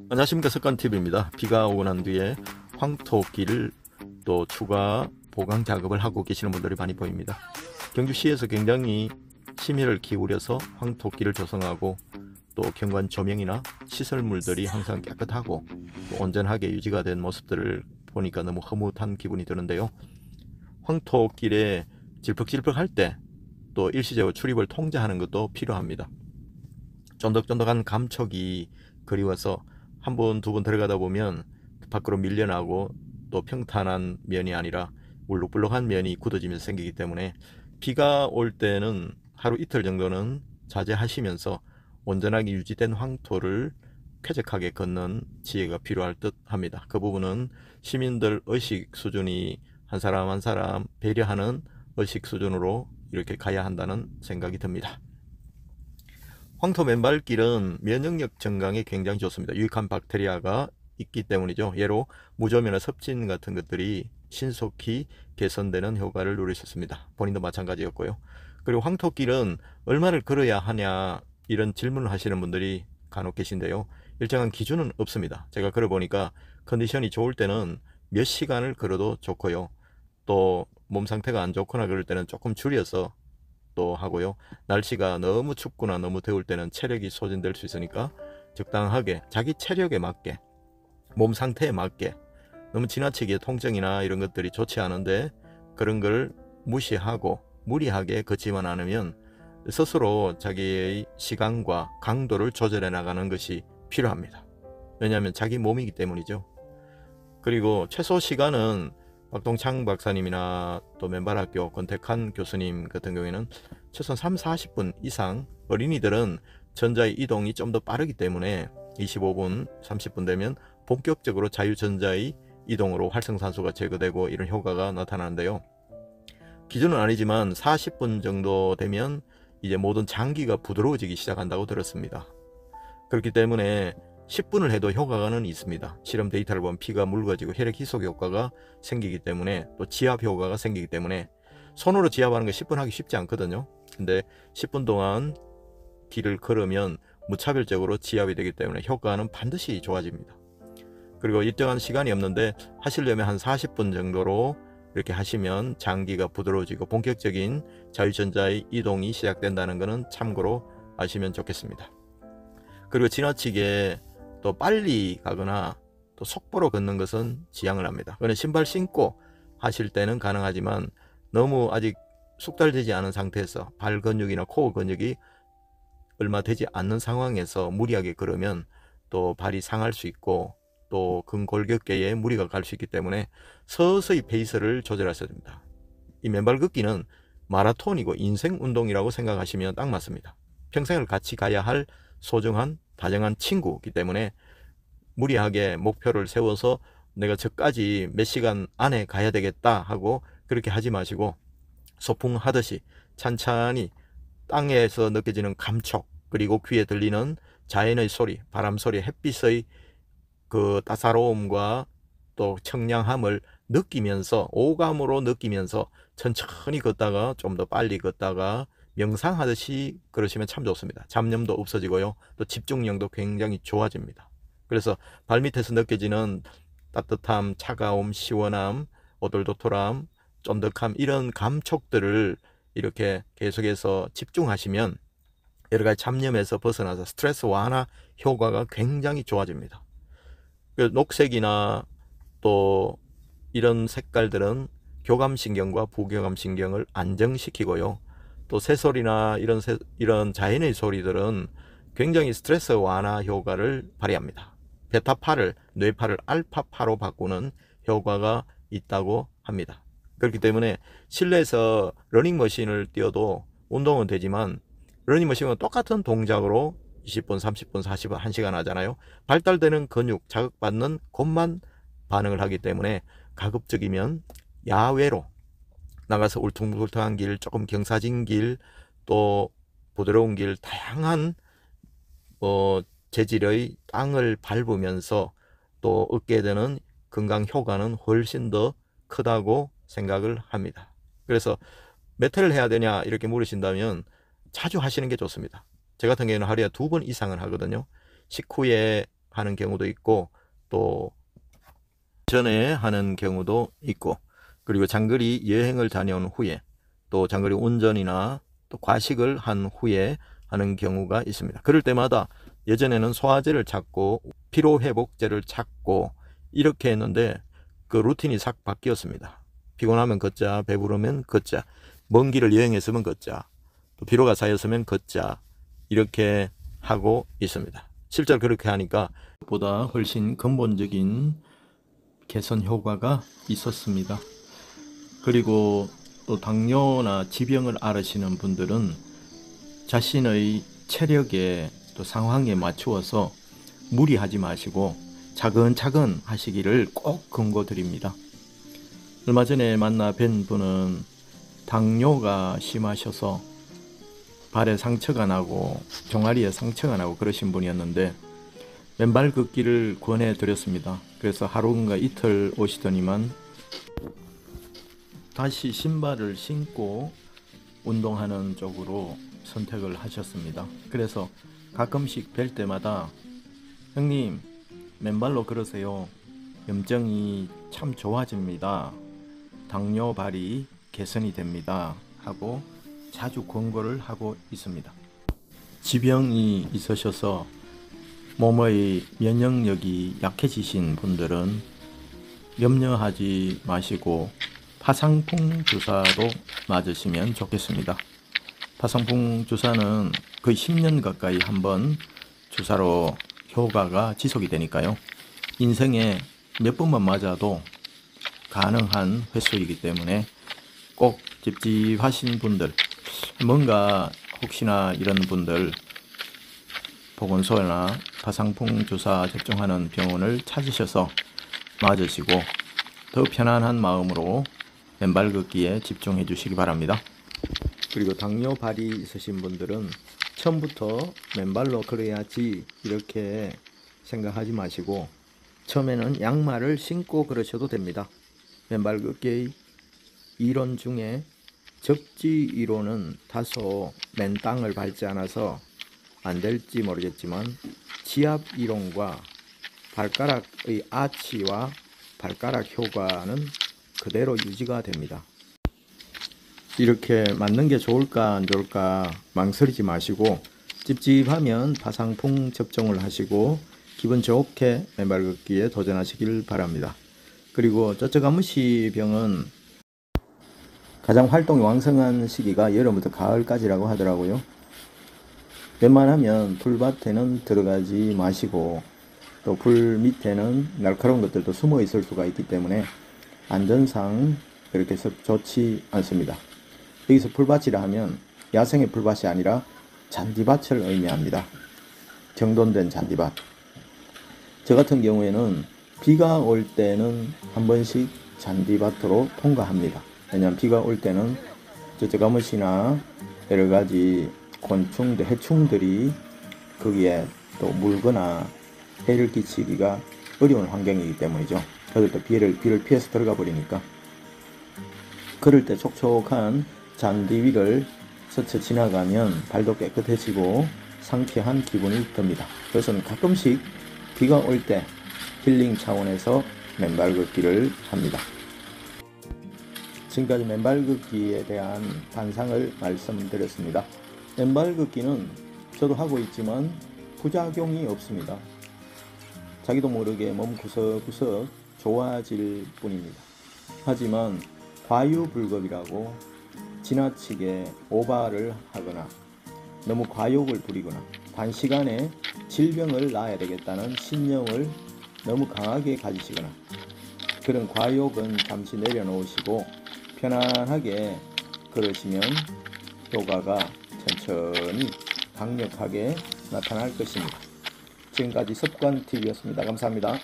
안녕하십니까, 석관TV입니다. 비가 오고 난 뒤에 황토끼를 또 추가 보강 작업을 하고 계시는 분들이 많이 보입니다. 경주시에서 굉장히 심혈을 기울여서 황토끼를 조성하고 또 경관 조명이나 시설물들이 항상 깨끗하고 또 온전하게 유지가 된 모습들을 보니까 너무 흐뭇한 기분이 드는데요. 황토길에 질퍽질퍽 할 때 또 일시적으로 출입을 통제하는 것도 필요합니다. 쫀득쫀득한 감촉이 그리워서 한 번, 두 번 들어가다 보면 밖으로 밀려나고 또 평탄한 면이 아니라 울룩불룩한 면이 굳어지면서 생기기 때문에 비가 올 때는 하루 이틀 정도는 자제하시면서 온전하게 유지된 황토를 쾌적하게 걷는 지혜가 필요할 듯 합니다. 그 부분은 시민들 의식 수준이 한 사람 한 사람 배려하는 의식 수준으로 이렇게 가야 한다는 생각이 듭니다. 황토 맨발길은 면역력 증강에 굉장히 좋습니다. 유익한 박테리아가 있기 때문이죠. 예로 무좀이나 섭진 같은 것들이 신속히 개선되는 효과를 누릴 수 있습니다. 본인도 마찬가지였고요. 그리고 황토길은 얼마를 걸어야 하냐 이런 질문을 하시는 분들이 간혹 계신데요. 일정한 기준은 없습니다. 제가 걸어보니까 컨디션이 좋을 때는 몇 시간을 걸어도 좋고요. 또 몸 상태가 안 좋거나 그럴 때는 조금 줄여서 또 하고요. 날씨가 너무 춥거나 너무 더울 때는 체력이 소진될 수 있으니까 적당하게 자기 체력에 맞게 몸 상태에 맞게 너무 지나치게 통증이나 이런 것들이 좋지 않은데 그런 걸 무시하고 무리하게 걷지만 않으면 스스로 자기의 시간과 강도를 조절해 나가는 것이 필요합니다. 왜냐하면 자기 몸이기 때문이죠. 그리고 최소 시간은 박동창 박사님이나 또 맨발학교 권택한 교수님 같은 경우에는 최소 3-40분 이상, 어린이들은 전자의 이동이 좀 더 빠르기 때문에 25분, 30분 되면 본격적으로 자유전자의 이동으로 활성산소가 제거되고 이런 효과가 나타나는데요. 기준은 아니지만 40분 정도 되면 이제 모든 장기가 부드러워지기 시작한다고 들었습니다. 그렇기 때문에 10분을 해도 효과는 있습니다. 실험 데이터를 보면 피가 묽어지고 혈액 희석 효과가 생기기 때문에 또 지압 효과가 생기기 때문에 손으로 지압하는 거 10분 하기 쉽지 않거든요. 근데 10분 동안 길을 걸으면 무차별적으로 지압이 되기 때문에 효과는 반드시 좋아집니다. 그리고 일정한 시간이 없는데 하시려면 한 40분 정도로 이렇게 하시면 장기가 부드러워지고 본격적인 자유전자의 이동이 시작된다는 것은 참고로 아시면 좋겠습니다. 그리고 지나치게 또 빨리 가거나 또 속보로 걷는 것은 지양을 합니다. 그는 신발 신고 하실 때는 가능하지만 너무 아직 숙달되지 않은 상태에서 발 근육이나 코 근육이 얼마 되지 않는 상황에서 무리하게 걸으면 또 발이 상할 수 있고 또 근골격계에 무리가 갈 수 있기 때문에 서서히 페이스를 조절하셔야 됩니다. 이 맨발 걷기는 마라톤이고 인생 운동이라고 생각하시면 딱 맞습니다. 평생을 같이 가야 할 소중한 다정한 친구이기 때문에 무리하게 목표를 세워서 내가 저까지 몇 시간 안에 가야 되겠다 하고 그렇게 하지 마시고 소풍 하듯이 찬찬히 땅에서 느껴지는 감촉 그리고 귀에 들리는 자연의 소리, 바람 소리, 햇빛의 그 따사로움과 또 청량함을 느끼면서 오감으로 느끼면서 천천히 걷다가 좀 더 빨리 걷다가 명상하듯이 그러시면 참 좋습니다. 잡념도 없어지고요. 또 집중력도 굉장히 좋아집니다. 그래서 발밑에서 느껴지는 따뜻함, 차가움, 시원함, 오돌도돌함, 쫀득함 이런 감촉들을 이렇게 계속해서 집중하시면 여러 가지 잡념에서 벗어나서 스트레스 완화 효과가 굉장히 좋아집니다. 녹색이나 또 이런 색깔들은 교감신경과 부교감신경을 안정시키고요. 또 새소리나 이런 자연의 소리들은 굉장히 스트레스 완화 효과를 발휘합니다. 베타파를 뇌파를 알파파로 바꾸는 효과가 있다고 합니다. 그렇기 때문에 실내에서 러닝머신을 뛰어도 운동은 되지만 러닝머신은 똑같은 동작으로 20분, 30분, 40분, 1시간 하잖아요. 발달되는 근육, 자극받는 곳만 반응을 하기 때문에 가급적이면 야외로 나가서 울퉁불퉁한 길, 조금 경사진 길, 또 부드러운 길, 다양한 재질의 땅을 밟으면서 또 얻게 되는 건강 효과는 훨씬 더 크다고 생각을 합니다. 그래서 몇 회를 해야 되냐 이렇게 물으신다면 자주 하시는 게 좋습니다. 저 같은 경우는 하루에 2번 이상을 하거든요. 식후에 하는 경우도 있고 또 전에 하는 경우도 있고, 그리고 장거리 여행을 다녀온 후에 또 장거리 운전이나 또 과식을 한 후에 하는 경우가 있습니다. 그럴 때마다 예전에는 소화제를 찾고 피로회복제를 찾고 이렇게 했는데 그 루틴이 싹 바뀌었습니다. 피곤하면 걷자, 배부르면 걷자, 먼 길을 여행했으면 걷자, 또 피로가 쌓였으면 걷자, 이렇게 하고 있습니다. 실제로 그렇게 하니까 보다 훨씬 근본적인 개선 효과가 있었습니다. 그리고 또 당뇨나 지병을 앓으시는 분들은 자신의 체력에 또 상황에 맞추어서 무리하지 마시고 차근차근 하시기를 꼭 권고드립니다. 얼마 전에 만나 뵌 분은 당뇨가 심하셔서 발에 상처가 나고 종아리에 상처가 나고 그러신 분이었는데 맨발 걷기를 권해드렸습니다. 그래서 하루인가 이틀 오시더니만 다시 신발을 신고 운동하는 쪽으로 선택을 하셨습니다. 그래서 가끔씩 뵐 때마다 형님 맨발로 걸으세요. 염증이 참 좋아집니다. 당뇨 발이 개선이 됩니다. 하고 자주 권고를 하고 있습니다. 지병이 있으셔서 몸의 면역력이 약해지신 분들은 염려하지 마시고 파상풍 주사도 맞으시면 좋겠습니다. 파상풍 주사는 거의 10년 가까이 한번 주사로 효과가 지속이 되니까요. 인생에 몇 번만 맞아도 가능한 횟수이기 때문에 꼭 찝찝하신 분들, 뭔가 혹시나 이런 분들 보건소나 파상풍 주사 접종하는 병원을 찾으셔서 맞으시고 더 편안한 마음으로 맨발 걷기에 집중해 주시기 바랍니다. 그리고 당뇨 발이 있으신 분들은 처음부터 맨발로 걸어야지 이렇게 생각하지 마시고 처음에는 양말을 신고 걸으셔도 됩니다. 맨발 걷기의 이론 중에 적지 이론은 다소 맨 땅을 밟지 않아서 안 될지 모르겠지만 지압 이론과 발가락의 아치와 발가락 효과는 그대로 유지가 됩니다. 이렇게 맞는 게 좋을까 안 좋을까 망설이지 마시고 찝찝하면 파상풍 접종을 하시고 기분 좋게 맨발 걷기에 도전하시길 바랍니다. 그리고 쩌쩌가무시 병은 가장 활동이 왕성한 시기가 여름부터 가을까지라고 하더라고요. 웬만하면 풀밭에는 들어가지 마시고 또 풀 밑에는 날카로운 것들도 숨어 있을 수가 있기 때문에 안전상 그렇게 좋지 않습니다. 여기서 풀밭이라 하면 야생의 풀밭이 아니라 잔디밭을 의미합니다. 정돈된 잔디밭. 저 같은 경우에는 비가 올 때는 한 번씩 잔디밭으로 통과합니다. 왜냐하면 비가 올 때는 쩌쩌가무시나 여러가지 곤충들, 해충들이 거기에 또 물거나 해를 끼치기가 어려운 환경이기 때문이죠. 그럴 때 비를 피해서 들어가 버리니까. 그럴 때 촉촉한 잔디 위를 스쳐 지나가면 발도 깨끗해지고 상쾌한 기분이 듭니다. 그래서 가끔씩 비가 올 때 힐링 차원에서 맨발 걷기를 합니다. 지금까지 맨발 걷기에 대한 단상을 말씀드렸습니다. 맨발 걷기는 저도 하고 있지만 부작용이 없습니다. 자기도 모르게 몸 구석구석 좋아질 뿐입니다. 하지만 과유불급이라고 지나치게 오바를 하거나 너무 과욕을 부리거나 단시간에 질병을 낳아야 되겠다는 신념을 너무 강하게 가지시거나 그런 과욕은 잠시 내려놓으시고 편안하게 걸으시면 효과가 천천히 강력하게 나타날 것입니다. 지금까지 습관TV였습니다. 감사합니다.